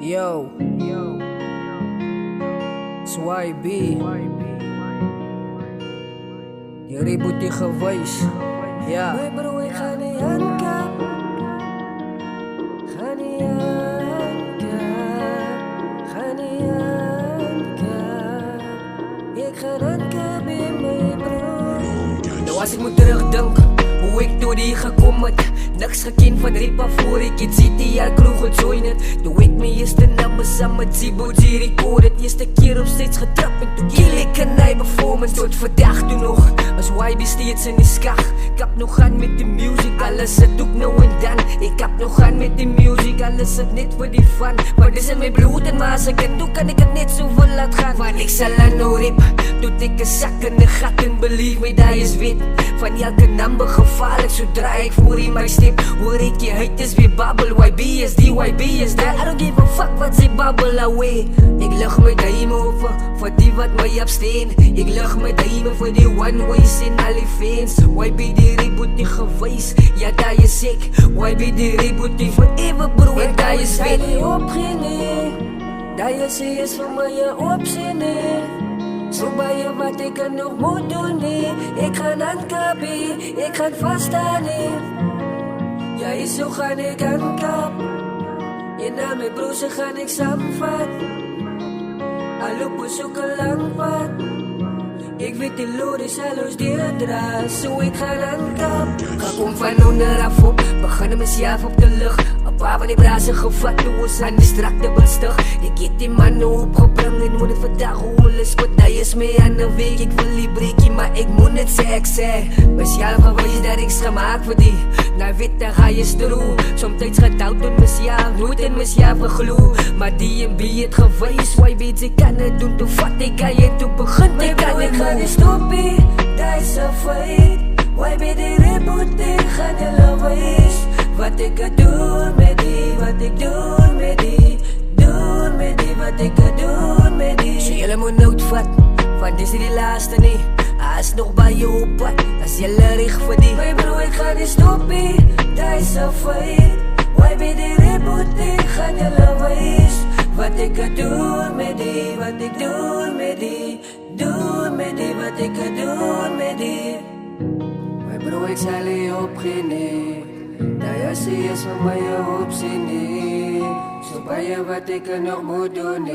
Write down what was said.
Yo, it's YB. Je reboot die gewijs. Ja. Mijn broer, ik ga niet aankap. Ga niet aankap. Ga niet aankap. Ik ga aankap in mijn broer. Nou als ik moet terugdenken hoe ik door die gekomen het. Niks gekend van rip af voor ik het city al kroeg gejoin het. Toen ik mijn eerste namen samen met Ziboji record het. Eerste keer op steeds getrapt en toen kill ik een nieuwe performance. Tot vandaag toen nog was YB steeds in die skag. Ik heb nog gaan met de music, alles het doe ik nou en dan. Ik heb nog gaan met de music, alles het net voor die fun. Maar dit is in mijn bloed en maar als ik het doe kan ik het net zo vol laat gaan. Want ik zal aan nou rip, doet ik een zak in de gat en believe me dat is wit. Van elke nummer gevaarlijk, zodra ik voor in mijn stip hoor ik je haters weer babbel. YB is die, YB is dat. I don't give a fuck wat ze babbel away. Ik lach met die over, voor die wat mij absteen. Ik lach met die voor die one ways in alle fans. YB die reboot die gewijs, ja dat is sick. YB die reboot die forever bro en dat is wit. Ik ga opgenen, dat je zie is voor mij je opzien. Zo bij je wat ik er nog moet doen, nee. Ik ga aankappen, ik ga vaststaan, nee. Ja, is zo ga ik aankap. Je naam mijn broers ga ik samenvat. Al op zoek een lang pad. Ik weet de lood is alles deurdra. Zo ik ga aankap. Ga kom van onderaf op, beginnen mezelf op de lucht. Een paar van die brazen gevat, nu was aan die strakte bestig. Ik heb die mannen opgebring en moet het vandaag hoe is goed. Dat is mee aan de week, ik wil die breekie, maar ik moet het zeggen. Mezelf geweest dat ik gemaakt voor die. Nou weet dan ga je stroe. Somtijds gaat oud in mezelf, nooit in mezelf gegloe. Maar die en B het geweest, why weet ik kan het doen. Toen vat ik aan je, toen begint ik aan Ik het ga doen. niet stoppen, dat is een feit. Why be de reboot, ik ga niet lawaais. Wat ik ga doen met die, wat ik doen met die. Doen met die, wat ik ga doen met die. So jullie moet nood vat, van dit is die laatste niet. Als nog bij je op pad, als jullie richt voor die. Mijn broer, ik ga niet stoppen, dat is een feit. Why be de reboot, ik ga niet lawaais. Wat ik ga doen met die, wat ik doen met die. Doen met die, wat ik ga doen met die. Mijn broer, ik zal je opgenen. Dat je zie is van mij je opzien. Zo bij je wat ik er nog moet doen.